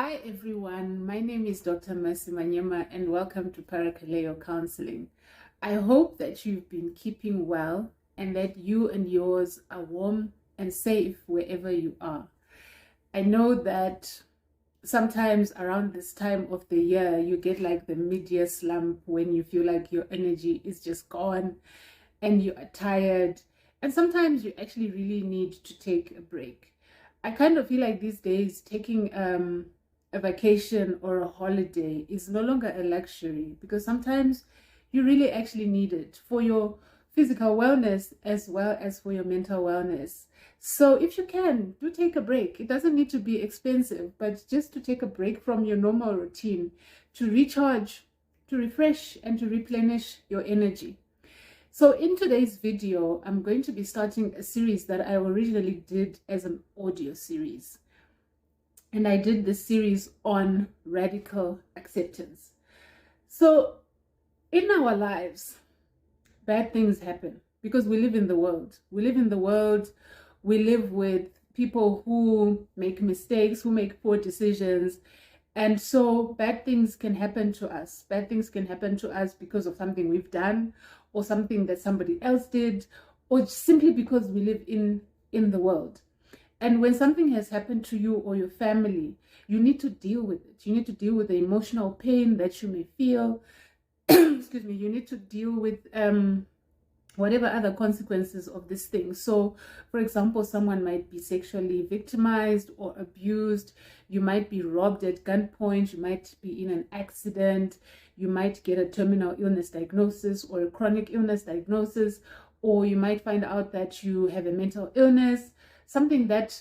Hi everyone, my name is Dr. Masha Lanehan and welcome to Parakaleo Counseling. I hope that you've been keeping well and that you and yours are warm and safe wherever you are. I know that sometimes around this time of the year you get like the mid-year slump when you feel like your energy is just gone and you are tired, and sometimes you actually really need to take a break. I kind of feel like these days taking a vacation or a holiday is no longer a luxury, because sometimes you really actually need it for your physical wellness as well as for your mental wellness. So if you can, do take a break. It doesn't need to be expensive, but just to take a break from your normal routine, to recharge, to refresh, and to replenish your energy. So in today's video, I'm going to be starting a series that I originally did as an audio series. And I did this series on radical acceptance. So in our lives, bad things happen because we live in the world. We live with people who make mistakes, who make poor decisions. And so bad things can happen to us. Bad things can happen to us because of something we've done, or something that somebody else did, or simply because we live in the world. And when something has happened to you or your family, you need to deal with it. You need to deal with the emotional pain that you may feel. Excuse me. You need to deal with whatever other consequences of this thing. So, for example, someone might be sexually victimized or abused. You might be robbed at gunpoint. You might be in an accident. You might get a terminal illness diagnosis or a chronic illness diagnosis, or you might find out that you have a mental illness, something that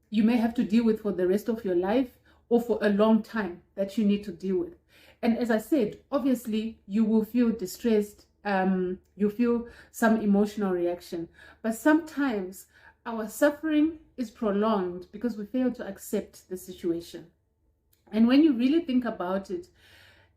you may have to deal with for the rest of your life or for a long time that you need to deal with. And as I said, obviously you will feel distressed. You feel some emotional reaction, but sometimes our suffering is prolonged because we fail to accept the situation. And when you really think about it,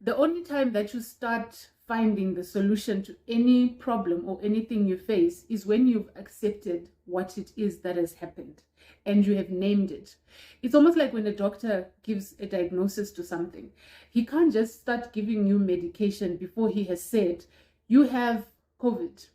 the only time that you start finding the solution to any problem or anything you face is when you've accepted what it is that has happened and you have named it. It's almost like when a doctor gives a diagnosis to something. He can't just start giving you medication before he has said, you have COVID,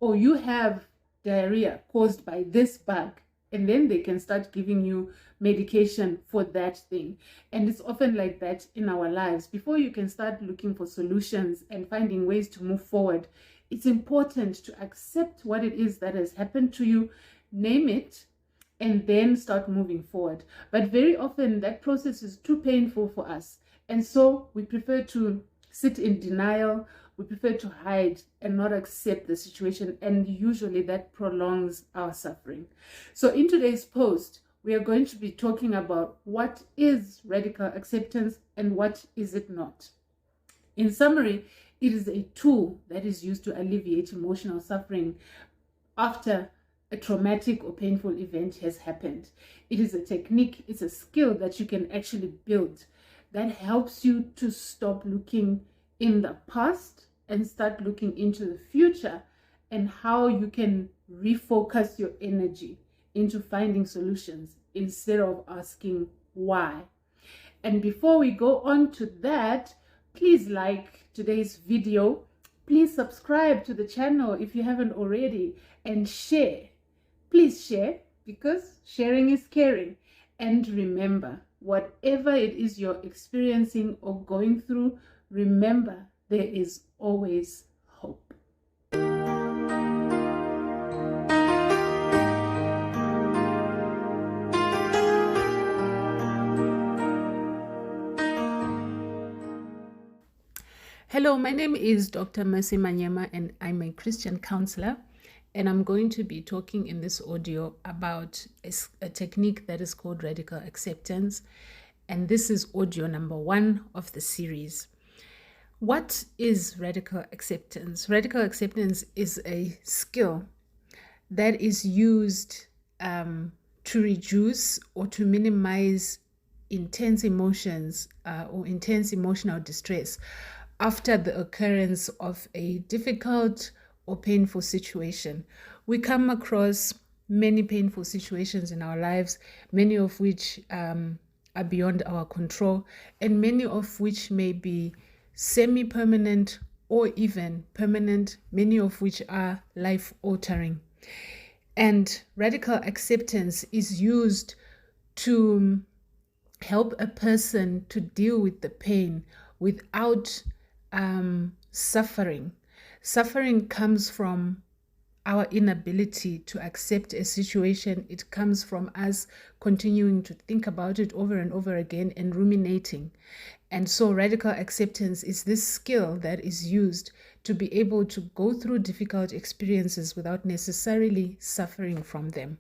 or you have diarrhea caused by this bug, and then they can start giving you medication for that thing. And it's often like that in our lives. Before you can start looking for solutions and finding ways to move forward, it's important to accept what it is that has happened to you, name it, and then start moving forward. But very often that process is too painful for us, and so we prefer to sit in denial. We prefer to hide and not accept the situation, and usually that prolongs our suffering. So in today's post, we are going to be talking about what is radical acceptance and what is it not. In summary, it is a tool that is used to alleviate emotional suffering after a traumatic or painful event has happened. It is a technique, it's a skill that you can actually build that helps you to stop looking in the past and start looking into the future, and how you can refocus your energy into finding solutions instead of asking why. And before we go on to that, please like today's video. Please subscribe to the channel if you haven't already, and share. Please share, because sharing is caring. And remember, whatever it is you're experiencing or going through, remember, there is always hope. Hello, my name is Dr. Masha Lanehan and I'm a Christian counselor, and I'm going to be talking in this audio about a technique that is called radical acceptance, and this is audio number 1 of the series. What is radical acceptance? Radical acceptance is a skill that is used to reduce or to minimize intense emotions or intense emotional distress after the occurrence of a difficult or painful situation. We come across many painful situations in our lives, many of which are beyond our control, and many of which may be semi-permanent or even permanent, many of which are life-altering. And radical acceptance is used to help a person to deal with the pain without suffering. Suffering comes from our inability to accept a situation. It comes from us continuing to think about it over and over again and ruminating. And so radical acceptance is this skill that is used to be able to go through difficult experiences without necessarily suffering from them.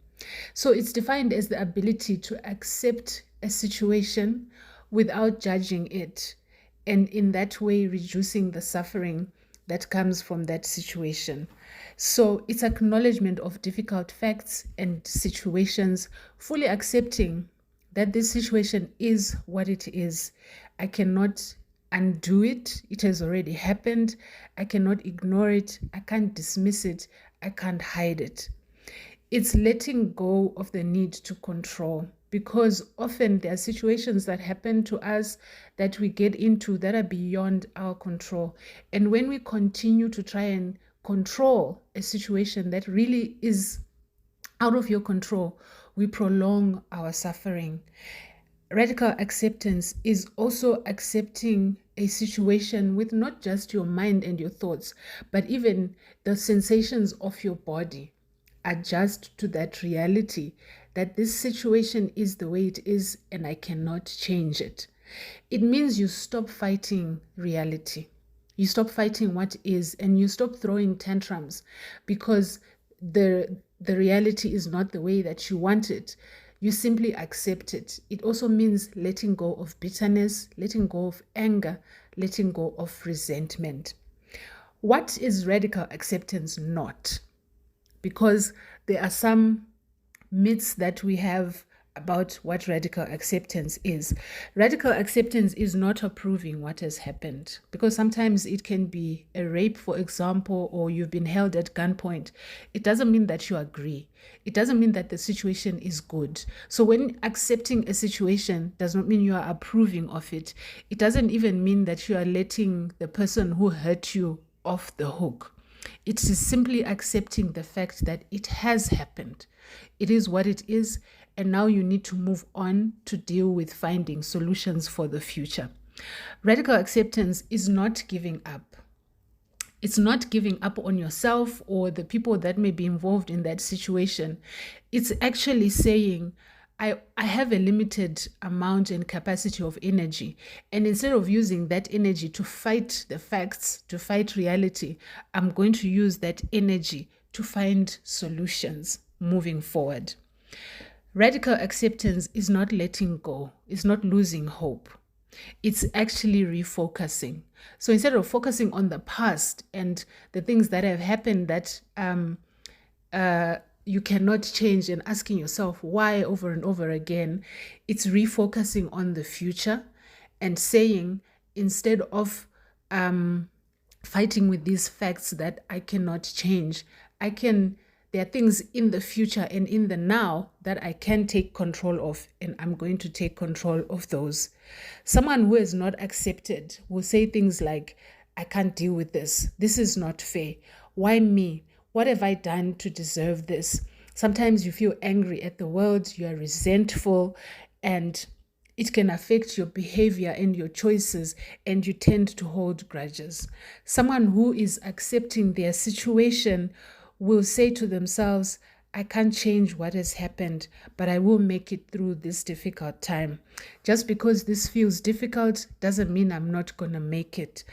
So it's defined as the ability to accept a situation without judging it, and in that way reducing the suffering that comes from that situation. So it's acknowledgement of difficult facts and situations, fully accepting that this situation is what it is. I cannot undo it. It has already happened. I cannot ignore it. I can't dismiss it. I can't hide it. It's letting go of the need to control, because often there are situations that happen to us that we get into that are beyond our control. And when we continue to try and control a situation that really is out of your control, we prolong our suffering. Radical acceptance is also accepting a situation with not just your mind and your thoughts, but even the sensations of your body. Adjust to that reality that this situation is the way it is and I cannot change it. It means you stop fighting reality. You stop fighting what is, and you stop throwing tantrums because the reality is not the way that you want it. You simply accept it. It also means letting go of bitterness, letting go of anger, letting go of resentment. What is radical acceptance not? Because there are some myths that we have about what radical acceptance is. Radical acceptance is not approving what has happened, because sometimes it can be a rape, for example, or you've been held at gunpoint. It doesn't mean that you agree. It doesn't mean that the situation is good. So when accepting a situation does not mean you are approving of it. It doesn't even mean that you are letting the person who hurt you off the hook. It is simply accepting the fact that it has happened. It is what it is, and now you need to move on to deal with finding solutions for the future. Radical acceptance is not giving up. It's not giving up on yourself or the people that may be involved in that situation. It's actually saying, I have a limited amount and capacity of energy, and instead of using that energy to fight the facts, to fight reality, I'm going to use that energy to find solutions moving forward. Radical acceptance is not letting go. It's not losing hope. It's actually refocusing. So instead of focusing on the past and the things that have happened that you cannot change and asking yourself why over and over again, it's refocusing on the future and saying, instead of fighting with these facts that I cannot change, there are things in the future and in the now that I can take control of, and I'm going to take control of those. Someone who is not accepted will say things like, I can't deal with this. This is not fair. Why me? What have I done to deserve this? Sometimes you feel angry at the world, you are resentful, and it can affect your behavior and your choices, and you tend to hold grudges. Someone who is accepting their situation will say to themselves, I can't change what has happened, but I will make it through this difficult time. Just because this feels difficult doesn't mean I'm not going to make it.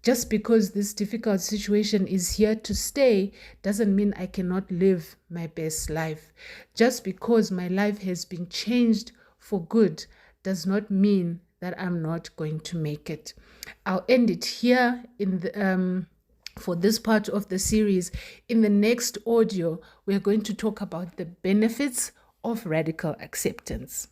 Just because this difficult situation is here to stay doesn't mean I cannot live my best life. Just because my life has been changed for good does not mean that I'm not going to make it. I'll end it here in the for this part of the series. In the next audio, we're going to talk about the benefits of radical acceptance.